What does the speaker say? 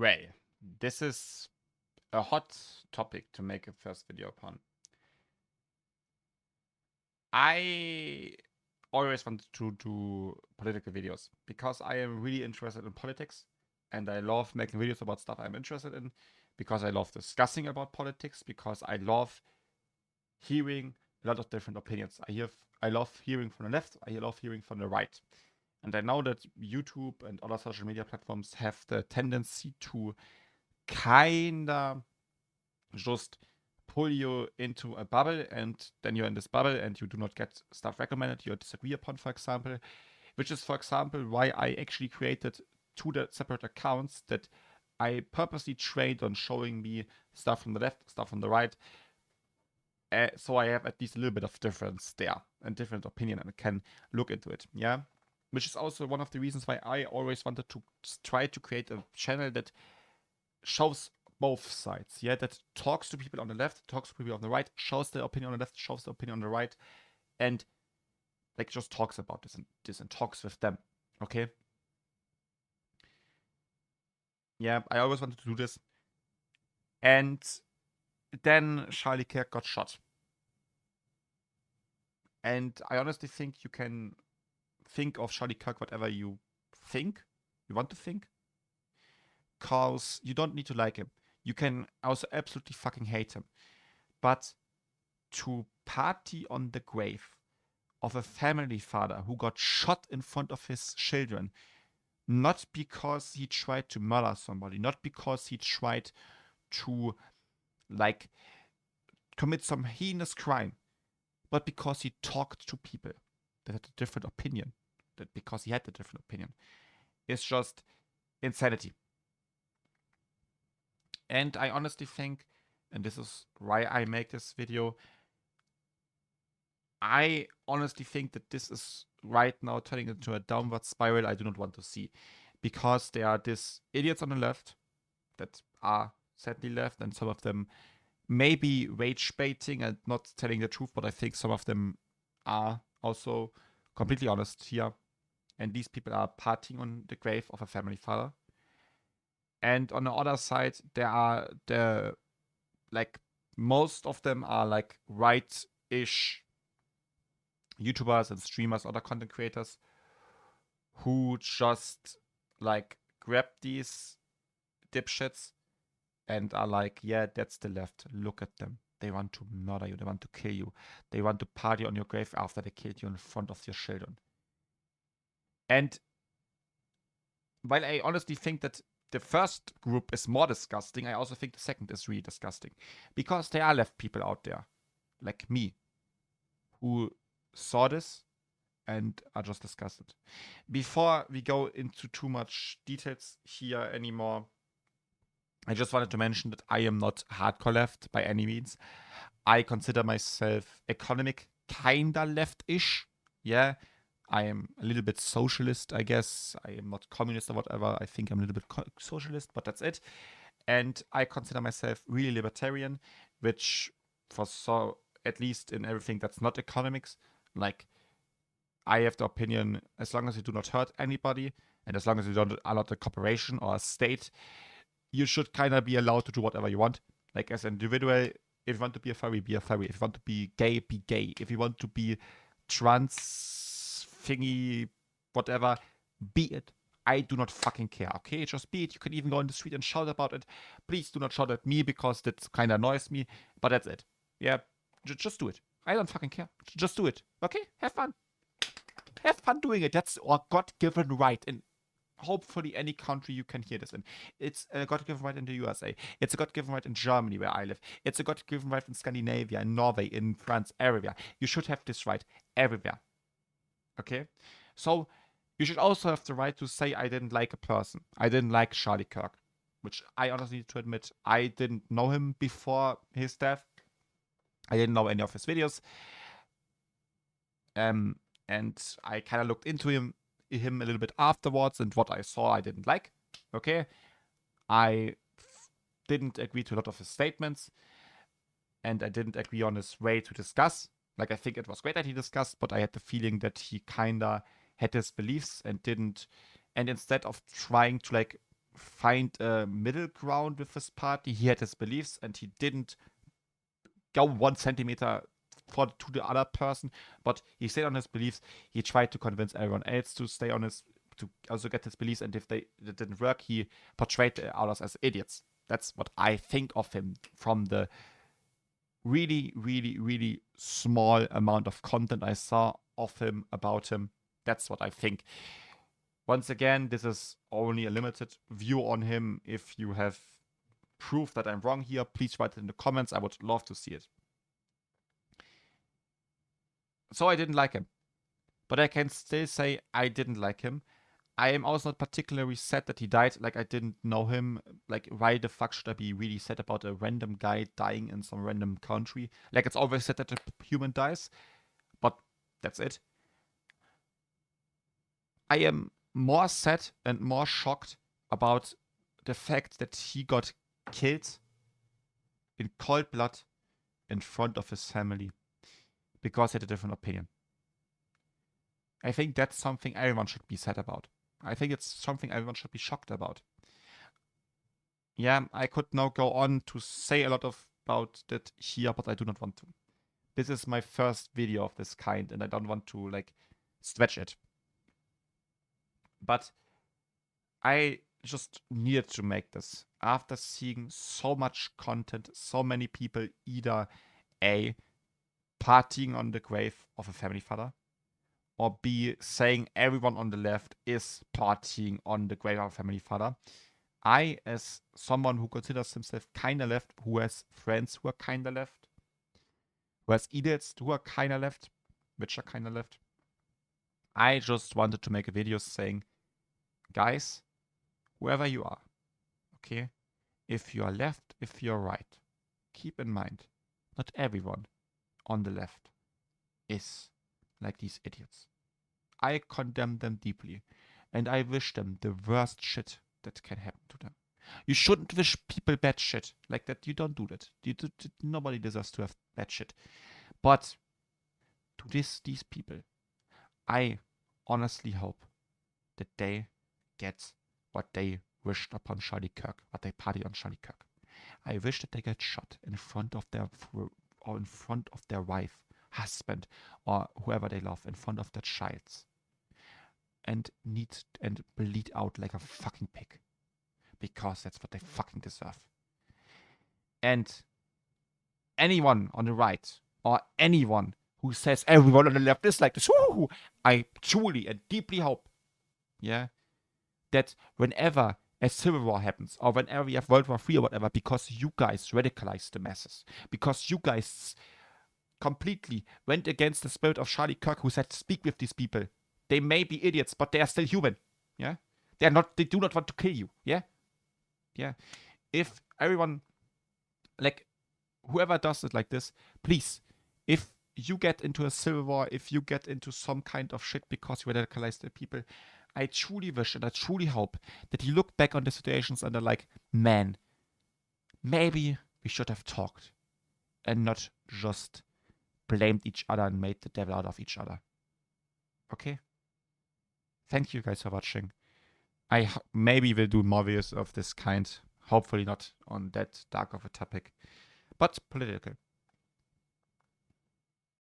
Well, this is a hot topic to make a first video upon. I always wanted to do political videos because I am really interested in politics and I love making videos about stuff I'm interested in because I love discussing about politics, because I love hearing a lot of different opinions. I love hearing from the left, I love hearing from the right. And I know that YouTube and other social media platforms have the tendency to kinda just pull you into a bubble, and then you're in this bubble and you do not get stuff recommended you disagree upon, for example. Which is, for example, why I actually created two separate accounts that I purposely trained on showing me stuff from the left, stuff from the right. So I have at least a little bit of difference there and different opinion and can look into it. Yeah. Which is also one of the reasons why I always wanted to try to create a channel that shows both sides, yeah, that talks to people on the left, talks to people on the right, shows the opinion on the left, shows the opinion on the right, and like just talks about this and talks with them. Okay. Yeah, I always wanted to do this. And then Charlie Kirk got shot. And I honestly think you can think of Charlie Kirk whatever you want to think. Cause you don't need to like him. You can also absolutely fucking hate him. But to party on the grave of a family father who got shot in front of his children, not because he tried to murder somebody, not because he tried to like commit some heinous crime, but because he talked to people that had a different opinion, that because he had a different opinion, is just insanity. And I honestly think, and this is why I make this video, I honestly think that this is right now turning into a downward spiral I do not want to see. Because there are these idiots on the left that are sadly left, and some of them may be rage baiting and not telling the truth, but I think some of them are also completely honest here. And these people are partying on the grave of a family father. And on the other side, there are the, like, most of them are like right-ish YouTubers and streamers, other content creators who just like grab these dipshits and are like, yeah, that's the left. Look at them. They want to murder you. They want to kill you. They want to party on your grave after they killed you in front of your children. And while I honestly think that the first group is more disgusting, I also think the second is really disgusting. Because there are left people out there, like me, who saw this and are just disgusted. Before we go into too much details here anymore, I just wanted to mention that I am not hardcore left by any means. I consider myself economic kinda left-ish. Yeah, I am a little bit socialist, I guess. I am not communist or whatever. I think I'm a little bit socialist, but that's it. And I consider myself really libertarian, which at least in everything that's not economics, like I have the opinion, as long as you do not hurt anybody, and as long as you are not a corporation or a state, you should kind of be allowed to do whatever you want. Like as an individual, if you want to be a furry, be a furry. If you want to be gay, be gay. If you want to be trans thingy, whatever, be it. I do not fucking care, okay? Just be it. You can even go in the street and shout about it. Please do not shout at me because that kind of annoys me, but that's it. Yeah, just do it. I don't fucking care. Just do it, okay? Have fun. Have fun doing it. That's our God-given right. And hopefully any country you can hear this in. It's a God-given right in the USA. It's a God-given right in Germany, where I live. It's a God-given right in Scandinavia, in Norway, in France, everywhere. You should have this right everywhere. Okay? So you should also have the right to say I didn't like a person. I didn't like Charlie Kirk, which I honestly need to admit, I didn't know him before his death. I didn't know any of his videos. And I kind of looked into him a little bit afterwards, and what I saw I didn't like. Okay, I didn't agree to a lot of his statements, and I didn't agree on his way to discuss. Like, I think it was great that he discussed, but I had the feeling that he kinda had his beliefs and didn't, and instead of trying to like find a middle ground with his party. He had his beliefs and he didn't go 1 centimeter to the other person, but he stayed on his beliefs. He tried to convince everyone else to stay on his, to also get his beliefs, and if it didn't work, he portrayed the others as idiots. That's what I think of him from the really, really, really small amount of content I saw of him, about him. That's what I think. Once again, this is only a limited view on him. If you have proof that I'm wrong here, please write it in the comments. I would love to see it. So I didn't like him. But I can still say I didn't like him. I am also not particularly sad that he died. Like, I didn't know him. Like, why the fuck should I be really sad about a random guy dying in some random country? Like, it's always sad that a human dies. But that's it. I am more sad and more shocked about the fact that he got killed in cold blood in front of his family because he had a different opinion. I think that's something everyone should be sad about. I think it's something everyone should be shocked about. Yeah, I could now go on to say a lot about that here, but I do not want to. This is my first video of this kind, and I don't want to, like, stretch it. But I just needed to make this after seeing so much content, so many people either A, partying on the grave of a family father, or B, saying everyone on the left is partying on the grave of a family father. I, as someone who considers himself kinda left, who has friends who are kinda left, who has idiots who are kinda left, which are kinda left, I just wanted to make a video saying, guys, whoever you are, okay, if you are left, if you're right, keep in mind, not everyone on the left is like these idiots. I condemn them deeply, and I wish them the worst shit that can happen to them. You shouldn't wish people bad shit like that. You don't do that. Nobody deserves to have bad shit. But to these people, I honestly hope that they get what they wished upon Charlie Kirk, what they partied on Charlie Kirk. I wish that they get shot in front of their wife, husband, or whoever they love, in front of their child, and bleed out like a fucking pig, because that's what they fucking deserve. And anyone on the right, or anyone who says everyone on the left is like this, woo, I truly and deeply hope, yeah, that whenever a civil war happens, or whenever we have World War III or whatever, because you guys radicalized the masses, because you guys completely went against the spirit of Charlie Kirk, who said, speak with these people. They may be idiots, but they are still human. Yeah? They do not want to kill you. Yeah? Yeah. If everyone, like, whoever does it like this, please, if you get into a civil war, if you get into some kind of shit because you radicalize the people, I truly wish and I truly hope that you look back on the situations and are like, man, maybe we should have talked and not just blamed each other and made the devil out of each other. Okay? Thank you guys for watching. I maybe will do more videos of this kind. Hopefully not on that dark of a topic, but political.